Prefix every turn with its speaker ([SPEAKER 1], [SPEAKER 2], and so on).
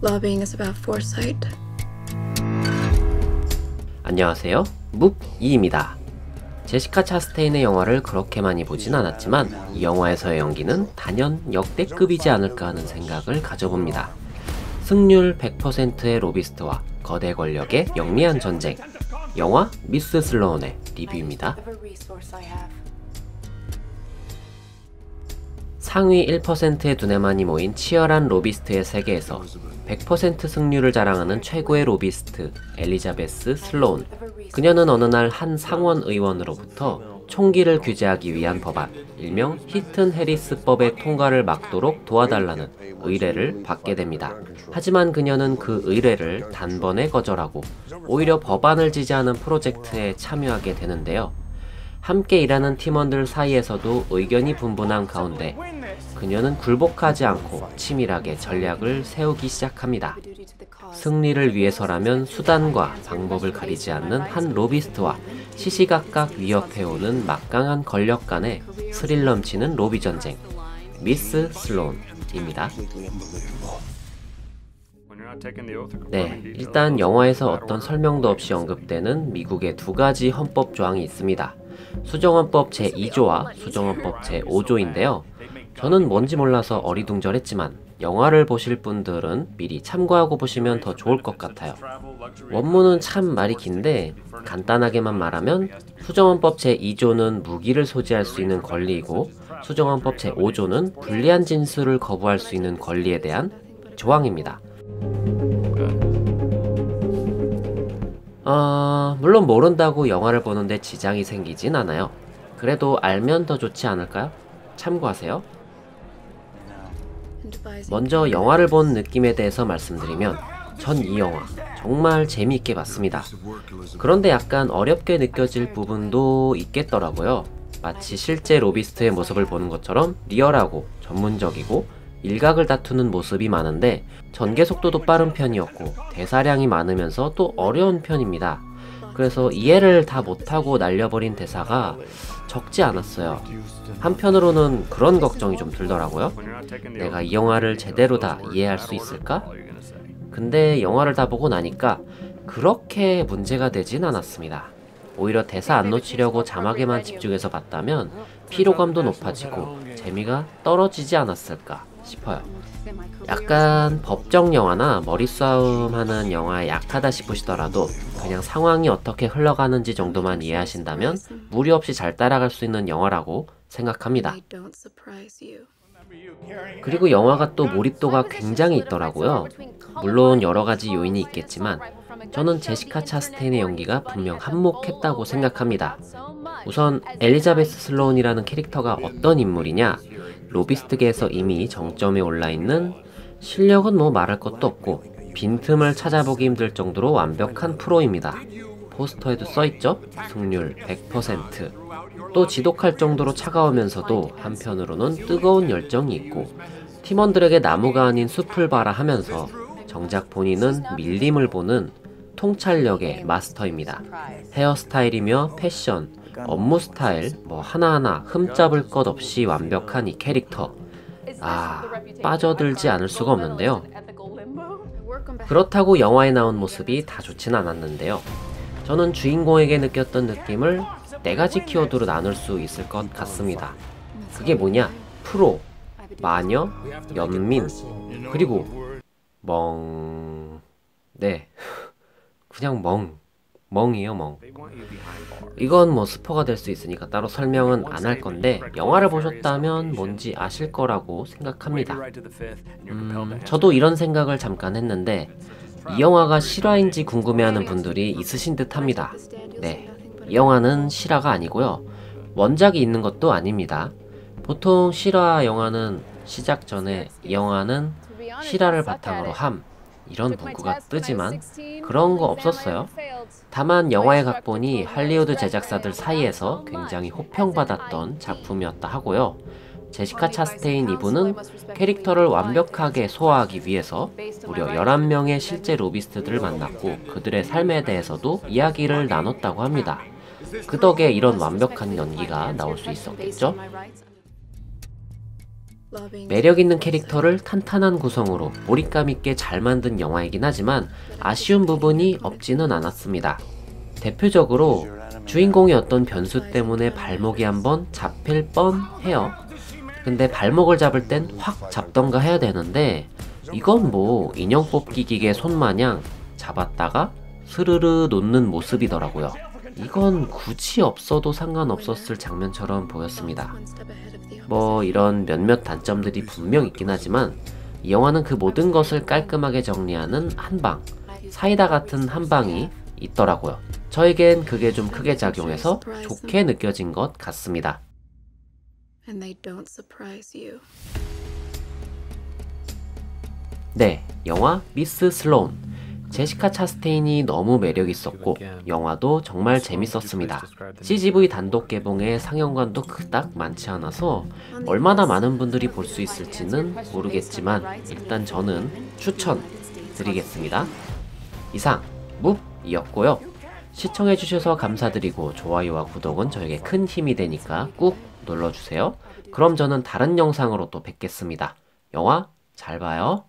[SPEAKER 1] Lobbying is about foresight.
[SPEAKER 2] 안녕하세요. 묵이입니다. 제시카 차스테인의 영화를 그렇게 많이 보진 않았지만 이 영화에서의 연기는 단연 역대급이지 않을까 하는 생각을 가져봅니다. 승률 100%의 로비스트와 거대 권력의 영리한 전쟁, 영화 미스 슬로운의 리뷰입니다. 상위 1%의 두뇌만이 모인 치열한 로비스트의 세계에서 100% 승률을 자랑하는 최고의 로비스트 엘리자베스 슬로운. 그녀는 어느 날 한 상원 의원으로부터 총기를 규제하기 위한 법안, 일명 히튼 해리스법의 통과를 막도록 도와달라는 의뢰를 받게 됩니다. 하지만 그녀는 그 의뢰를 단번에 거절하고 오히려 법안을 지지하는 프로젝트에 참여하게 되는데요. 함께 일하는 팀원들 사이에서도 의견이 분분한 가운데 그녀는 굴복하지 않고 치밀하게 전략을 세우기 시작합니다. 승리를 위해서라면 수단과 방법을 가리지 않는 한 로비스트와 시시각각 위협해오는 막강한 권력 간의 스릴 넘치는 로비 전쟁, 미스 슬로운입니다. 네, 일단 영화에서 어떤 설명도 없이 언급되는 미국의 두 가지 헌법 조항이 있습니다. 수정헌법 제2조와 수정헌법 제5조인데요. 저는 뭔지 몰라서 어리둥절했지만 영화를 보실 분들은 미리 참고하고 보시면 더 좋을 것 같아요. 원문은 참 말이 긴데 간단하게만 말하면 수정헌법 제2조는 무기를 소지할 수 있는 권리이고 수정헌법 제5조는 불리한 진술을 거부할 수 있는 권리에 대한 조항입니다. 물론 모른다고 영화를 보는데 지장이 생기진 않아요. 그래도 알면 더 좋지 않을까요? 참고하세요. 먼저 영화를 본 느낌에 대해서 말씀드리면 전 이 영화 정말 재미있게 봤습니다. 그런데 약간 어렵게 느껴질 부분도 있겠더라고요. 마치 실제 로비스트의 모습을 보는 것처럼 리얼하고 전문적이고 일각을 다투는 모습이 많은데 전개 속도도 빠른 편이었고 대사량이 많으면서 또 어려운 편입니다. 그래서 이해를 다 못하고 날려버린 대사가 적지 않았어요. 한편으로는 그런 걱정이 좀 들더라고요. 내가 이 영화를 제대로 다 이해할 수 있을까? 근데 영화를 다 보고 나니까 그렇게 문제가 되진 않았습니다. 오히려 대사 안 놓치려고 자막에만 집중해서 봤다면 피로감도 높아지고 재미가 떨어지지 않았을까 싶어요. 약간 법정 영화나 머리싸움 하는 영화에 약하다 싶으시더라도 그냥 상황이 어떻게 흘러가는지 정도만 이해하신다면 무리 없이 잘 따라갈 수 있는 영화라고 생각합니다. 그리고 영화가 또 몰입도가 굉장히 있더라고요. 물론 여러 가지 요인이 있겠지만 저는 제시카 차스테인의 연기가 분명 한몫했다고 생각합니다. 우선 엘리자베스 슬로운이라는 캐릭터가 어떤 인물이냐? 로비스트계에서 이미 정점에 올라있는, 실력은 뭐 말할 것도 없고 빈틈을 찾아보기 힘들 정도로 완벽한 프로입니다. 포스터에도 써있죠? 승률 100%. 또 지독할 정도로 차가우면서도 한편으로는 뜨거운 열정이 있고 팀원들에게 나무가 아닌 숲을 봐라 하면서 정작 본인은 밀림을 보는 통찰력의 마스터입니다. 헤어스타일이며 패션, 업무 스타일 뭐 하나하나 흠잡을 것 없이 완벽한 이 캐릭터. 빠져들지 않을 수가 없는데요. 그렇다고 영화에 나온 모습이 다 좋진 않았는데요. 저는 주인공에게 느꼈던 느낌을 4가지 키워드로 나눌 수 있을 것 같습니다. 그게 뭐냐? 프로, 마녀, 연민, 그리고 네, 그냥 멍이에요, 멍. 이건 뭐 스포가 될 수 있으니까 따로 설명은 안 할 건데 영화를 보셨다면 뭔지 아실 거라고 생각합니다. 저도 이런 생각을 잠깐 했는데 이 영화가 실화인지 궁금해하는 분들이 있으신 듯 합니다. 네, 이 영화는 실화가 아니고요. 원작이 있는 것도 아닙니다. 보통 실화 영화는 시작 전에 이 영화는 실화를 바탕으로 이런 문구가 뜨지만 그런 거 없었어요. 다만 영화의 각본이 할리우드 제작사들 사이에서 굉장히 호평받았던 작품이었다 하고요. 제시카 차스테인 이분은 캐릭터를 완벽하게 소화하기 위해서 무려 11명의 실제 로비스트들을 만났고 그들의 삶에 대해서도 이야기를 나눴다고 합니다. 그 덕에 이런 완벽한 연기가 나올 수 있었겠죠? 매력 있는 캐릭터를 탄탄한 구성으로 몰입감 있게 잘 만든 영화이긴 하지만 아쉬운 부분이 없지는 않았습니다. 대표적으로 주인공의 어떤 변수 때문에 발목이 한번 잡힐 뻔해요. 근데 발목을 잡을 땐 확 잡던가 해야 되는데 이건 뭐 인형 뽑기 기계 손마냥 잡았다가 스르르 놓는 모습이더라고요. 이건 굳이 없어도 상관없었을 장면처럼 보였습니다. 뭐 이런 몇몇 단점들이 분명 있긴 하지만 이 영화는 그 모든 것을 깔끔하게 정리하는 한방, 사이다 같은 한방이 있더라고요. 저에겐 그게 좀 크게 작용해서 좋게 느껴진 것 같습니다. 네, 영화 미스 슬로운. 제시카 차스테인이 너무 매력 있었고 영화도 정말 재밌었습니다. CGV 단독 개봉에 상영관도 그닥 많지 않아서 얼마나 많은 분들이 볼 수 있을지는 모르겠지만 일단 저는 추천드리겠습니다. 이상 묵이었고요. 시청해주셔서 감사드리고 좋아요와 구독은 저에게 큰 힘이 되니까 꾹 눌러주세요. 그럼 저는 다른 영상으로 또 뵙겠습니다. 영화 잘 봐요.